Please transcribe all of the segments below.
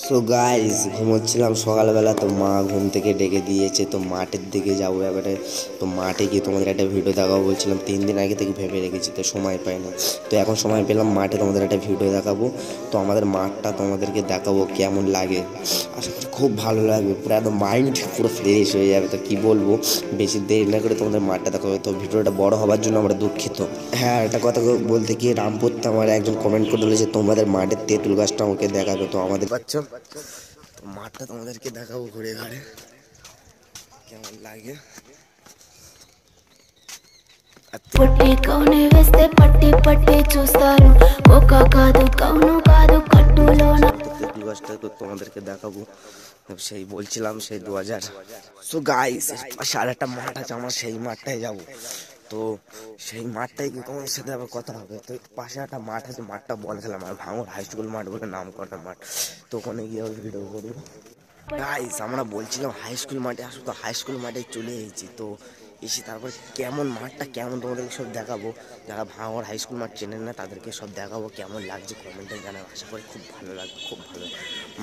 So guys, ঘুমোচ্ছিলাম সকালবেলা, তো মা ঘুম থেকে ডেকে দিয়েছে, তো মাঠের দিকে যাবো এবারে। তো মাঠে গিয়ে তোমাদের একটা ভিডিও দেখাবো বলছিলাম, 3 দিন আগে থেকে ভেবে রেখেছি, তো সময় পাই না। তো এখন সময় পেলাম, মাঠে তোমাদের একটা ভিডিও দেখাবো। তো আমাদের মাঠটা তোমাদেরকে দেখাবো কেমন লাগে। আশা করি খুব ভালো লাগবে, পুরো একদম মাইন্ড পুরো ফ্রেশ হয়ে যাবে। তো কী বলবো, বেশি দেরি না করে তোমাদের মাঠটা দেখাবো। তো ভিডিওটা বড় হওয়ার জন্য আমরা দুঃখিত। হ্যাঁ, একটা কথা বলতে গিয়ে রামপুরতে আমার একজন কমেন্ট করে বলেছে তোমাদের মাঠের তেঁতুল গাছটা আমাকে দেখাবে। তো আমাদের পাচ্ছ, তো মাঠটা তোমাদেরকে দেখাবো ঘুরে ঘুরে কেমন লাগে। పుట్టి కౌని వేస్తే పట్టి పట్టి చూస్తారు ఒక కాదు కౌను కాదు కట్టులోన তেঁতুল গাছটা তো তোমাদেরকে দেখাবো। সেই বলছিলাম সেই 2000। সো গাইস, পাশে আর একটা মাঠ আছে, আমরা সেই মাঠটায় যাব। তো সেই মাঠটায় গিয়ে তোমাদের সাথে আবার কথা হবে। তো পাশে একটা মাঠ আছে, মাঠটা বল খেলা মাঠ, ভাঙড় হাই স্কুল মাঠ বলে নাম করা মাঠ। তো ওখানে গিয়ে ভিডিও করবো। গাইস, আমরা বলছিলাম হাই স্কুল মাঠে আসো, তো হাই স্কুল মাঠে চলে এসেছি। তো এসে তারপর কেমন মাঠটা কেমন তোমাদেরকে সব দেখাবো। যারা ভাঙড় হাই স্কুল মাঠ চেনেন না তাদেরকে সব দেখাবো, কেমন লাগছে কমেন্টে জানাবো। আশা করি খুব ভালো লাগবে, খুব ভালো,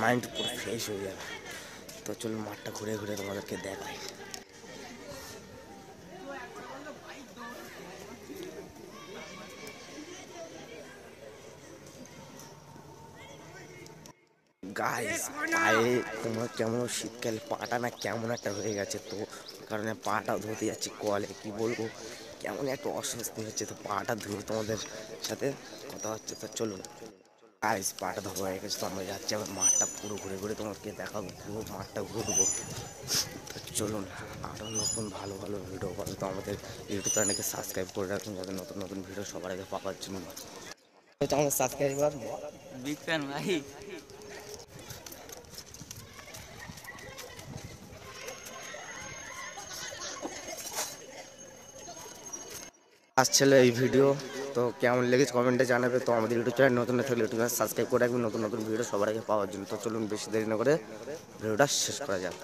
মাইন্ড পুরো ফ্রেশ হয়ে যাবে। তো চলুন মাঠটা ঘুরে ঘুরে তোমাদেরকে দেখাই। গাইস, পায়ে তোমার কেমন শীতকালে পাটা না কেমন একটা হয়ে গেছে, তো কারণে পাটা ধুতে যাচ্ছি কলে। কি বলবো, কেমন একটা অস্বস্তি হচ্ছে। তো পাটা ধুয়ে তোমাদের সাথে কথা হচ্ছে। তো চলুন গাইস, পাটা ধোয়া হয়ে গেছে, তো আমরা যাচ্ছি আবার মাঠটা পুরো ঘুরে ঘুরে তোমাকে দেখাবো, পুরো মাঠটা ঘুরবো। তো চলুন, আরও নতুন ভালো ভালো ভিডিও পাবে তো আমাদের ইউটিউব চ্যানেলকে সাবস্ক্রাইব করে রাখুন, যাতে নতুন নতুন ভিডিও সবার আগে পাওয়ার জন্য। আমাদের সাবস্ক্রাইবার বিগ ফ্যান ভাই। আসছিল এই ভিডিও, তো কেমন লেগেছে কমেন্টে জানাবে। তো আমাদের ইউটিউব চ্যানেল নতুন থাকলে ইউটিউব চ্যানেল সাবস্ক্রাইব করে রাখবেন নতুন নতুন ভিডিও সবার আগে পাওয়ার জন্য। তো চলুন বেশি দেরি না করে ভিডিওটা শেষ করা যাক।